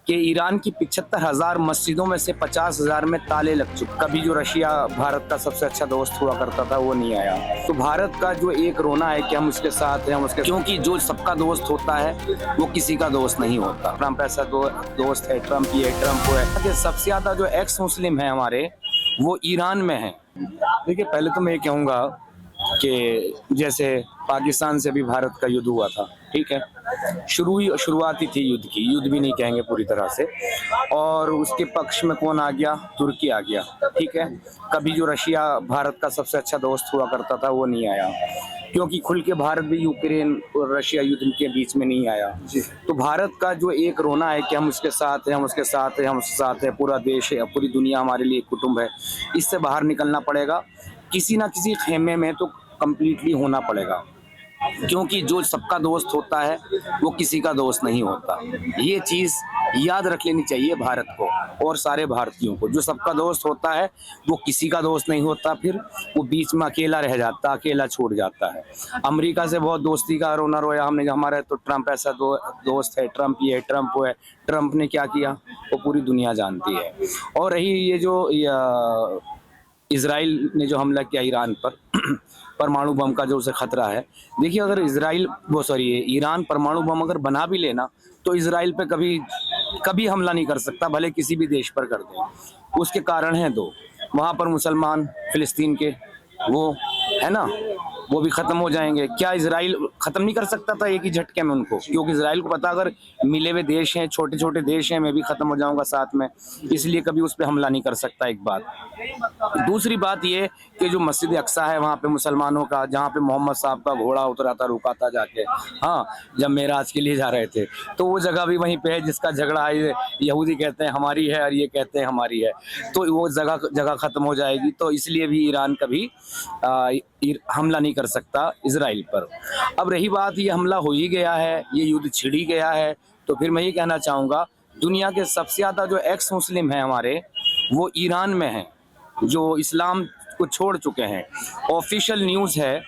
कि ईरान की 75,000 मस्जिदों में से 50,000 में ताले लग चुके। कभी जो रशिया भारत का सबसे अच्छा दोस्त हुआ करता था वो नहीं आया। तो भारत का जो एक रोना है कि हम उसके साथ हैं, हम उसके, क्योंकि जो सबका दोस्त होता है वो किसी का दोस्त नहीं होता। ट्रम्प ऐसा दोस्त है, ट्रम्प ये ट्रम्प वो है। सबसे ज्यादा जो एक्स मुस्लिम है हमारे वो ईरान में है। देखिए, पहले तो मैं ये कहूँगा कि जैसे पाकिस्तान से भी भारत का युद्ध हुआ था, ठीक है, शुरुआती थी युद्ध की, युद्ध भी नहीं कहेंगे पूरी तरह से, और उसके पक्ष में कौन आ गया? तुर्की आ गया, ठीक है। कभी जो रशिया भारत का सबसे अच्छा दोस्त हुआ करता था वो नहीं आया, क्योंकि खुल के भारत भी यूक्रेन और रशिया युद्ध के बीच में नहीं आया। तो भारत का जो एक रोना है कि हम उसके साथ हैं, हम उसके साथ हैं, हम उसके साथ हैं, पूरा देश है, पूरी दुनिया हमारे लिए एक कुटुंब है, इससे बाहर निकलना पड़ेगा। किसी ना किसी खेमे में तो कंप्लीटली होना पड़ेगा, क्योंकि जो सबका दोस्त होता है वो किसी का दोस्त नहीं होता। ये चीज़ याद रख लेनी चाहिए भारत को और सारे भारतीयों को। जो सबका दोस्त होता है वो किसी का दोस्त नहीं होता, फिर वो बीच में अकेला रह जाता, अकेला छूट जाता है। अमेरिका से बहुत दोस्ती का रोना रोया हमने, हमारे तो ट्रम्प ऐसा दोस्त है, ट्रम्प ये है, ट्रम्प वो है। ट्रम्प ने क्या किया वो पूरी दुनिया जानती है। और रही ये जो इजराइल ने जो हमला किया ईरान पर परमाणु बम का जो उसे खतरा है, देखिए, अगर ईरान परमाणु बम अगर बना भी लेना तो इजराइल पे कभी कभी हमला नहीं कर सकता, भले किसी भी देश पर कर दे। उसके कारण हैं दो, वहाँ पर मुसलमान फिलिस्तीन के वो है ना, वो भी खत्म हो जाएंगे। क्या इजराइल खत्म नहीं कर सकता था एक ही झटके में उनको? क्योंकि इजराइल को पता, अगर मिले हुए देश हैं, छोटे छोटे देश हैं, मैं भी खत्म हो जाऊंगा साथ में, इसलिए कभी उस पर हमला नहीं कर सकता। एक बात। दूसरी बात ये कि जो मस्जिद अक्सा है वहाँ पे मुसलमानों का, जहाँ पे मोहम्मद साहब का घोड़ा उतरा था, रुका था जाके, हाँ, जब मेराज के लिए जा रहे थे, तो वो जगह भी वहीं पे है जिसका झगड़ा है, यहूदी कहते हैं हमारी है और ये कहते हैं हमारी है, तो वो जगह खत्म हो जाएगी। तो इसलिए भी ईरान कभी हमला नहीं कर सकता इजराइल पर। अब रही बात, ये हमला हो ही गया है, ये युद्ध छिड़ ही गया है, तो फिर मैं ये कहना चाहूँगा, दुनिया के सबसे ज़्यादा जो एक्स मुस्लिम हैं हमारे वो ईरान में हैं, जो इस्लाम को छोड़ चुके हैं। ऑफिशियल न्यूज़ है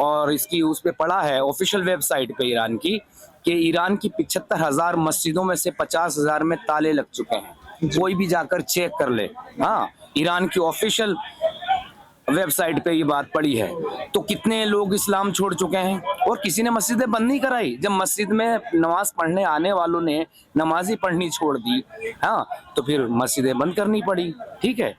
और इसकी उस पर पढ़ा है ऑफिशियल वेबसाइट पे ईरान की, कि ईरान की 75,000 मस्जिदों में से 50,000 में ताले लग चुके हैं। कोई भी जाकर चेक कर ले, हाँ, ईरान की ऑफिशियल वेबसाइट पे ये बात पड़ी है। तो कितने लोग इस्लाम छोड़ चुके हैं, और किसी ने मस्जिदें बंद नहीं कराई। जब मस्जिद में नमाज पढ़ने आने वालों ने नमाज ही पढ़नी छोड़ दी, हाँ, तो फिर मस्जिदें बंद करनी पड़ी, ठीक है।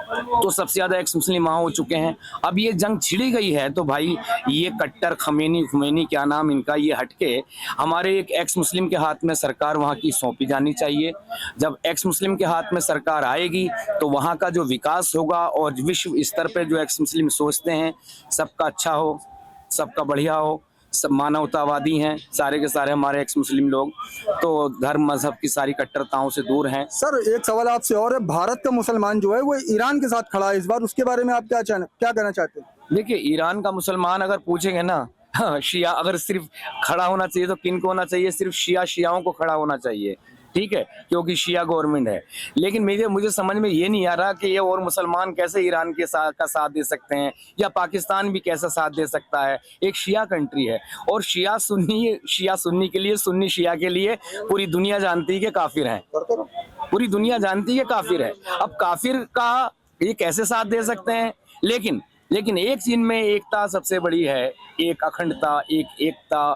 तो सबसे ज्यादा एक्स मुस्लिम वहाँ हो चुके हैं। अब ये जंग छिड़ी गई है तो भाई ये कट्टर खुमैनी क्या नाम इनका, ये हटके हमारे एक एक्स मुस्लिम के हाथ में सरकार वहाँ की सौंपी जानी चाहिए। जब एक्स मुस्लिम के हाथ में सरकार आएगी तो वहाँ का जो विकास होगा, और विश्व स्तर पे जो एक्स मुस्लिम सोचते हैं सबका अच्छा हो, सबका बढ़िया हो, सब मानवतावादी हैं सारे के सारे हमारे एक्स मुस्लिम लोग, तो धर्म मजहब की सारी कट्टरताओं से दूर हैं। सर, एक सवाल आपसे और है, भारत का मुसलमान जो है वो ईरान के साथ खड़ा है इस बार, उसके बारे में आप क्या कहना चाहते हैं? देखिए, ईरान का मुसलमान अगर पूछेंगे ना, हाँ, शिया अगर सिर्फ खड़ा होना चाहिए तो किन को होना चाहिए? सिर्फ शियाओं को खड़ा होना चाहिए, ठीक है, क्योंकि शिया गवर्नमेंट है। लेकिन मुझे समझ में ये नहीं आ रहा कि ये और मुसलमान कैसे ईरान के का साथ दे सकते हैं, या पाकिस्तान भी कैसा साथ दे सकता है? एक शिया कंट्री है, और शिया सुन्नी के लिए, सुन्नी शिया के लिए पूरी दुनिया जानती है कि काफिर हैं, पूरी दुनिया जानती है काफिर है। अब काफिर का ये कैसे साथ दे सकते हैं? लेकिन एक चीज में एकता सबसे बड़ी है, एक अखंडता, एक एकता,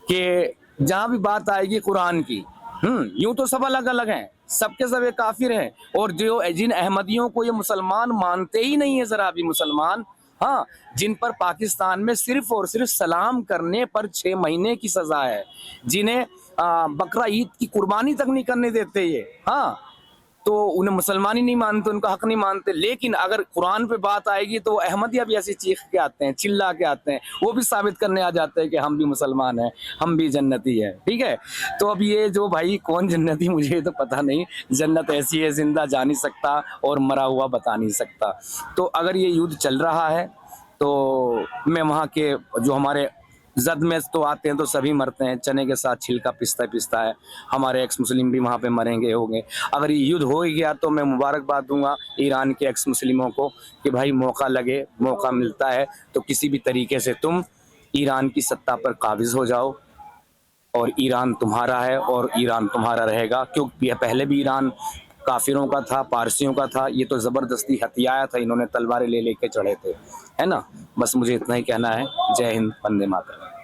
के जहां भी बात आएगी कुरान की, यूं तो सब अलग अलग हैं, सबके सब एक काफिर हैं। और जो जिन अहमदियों को ये मुसलमान मानते ही नहीं है जरा भी मुसलमान, हाँ, जिन पर पाकिस्तान में सिर्फ और सिर्फ सलाम करने पर 6 महीने की सजा है, जिन्हें बकरा ईद की कुर्बानी तक नहीं करने देते ये, हाँ, तो उन्हें मुसलमान ही नहीं मानते, उनका हक नहीं मानते। लेकिन अगर कुरान पे बात आएगी तो अहमदिया भी ऐसी चीख के आते हैं, चिल्ला के आते हैं, वो भी साबित करने आ जाते हैं कि हम भी मुसलमान हैं, हम भी जन्नती हैं, ठीक है। तो अब ये जो भाई कौन जन्नती, मुझे तो पता नहीं। जन्नत ऐसी है, जिंदा जा नहीं सकता और मरा हुआ बता नहीं सकता। तो अगर ये युद्ध चल रहा है तो मैं वहाँ के जो हमारे जद में तो आते हैं तो सभी मरते हैं, चने के साथ छिलका पिसता है, हमारे एक्स मुस्लिम भी वहाँ पे मरेंगे होंगे। अगर ये युद्ध हो ही गया तो मैं मुबारकबाद दूंगा ईरान के एक्स मुस्लिमों को कि भाई मौका मिलता है तो किसी भी तरीके से तुम ईरान की सत्ता पर काबिज हो जाओ और ईरान तुम्हारा है और ईरान तुम्हारा रहेगा, क्योंकि यह पहले भी ईरान काफिरों का था, पारसियों का था, ये तो जबरदस्ती हथियाया था, इन्होंने तलवारें ले लेके चढ़े थे, है ना। बस मुझे इतना ही कहना है। जय हिंद, वंदे मातरम।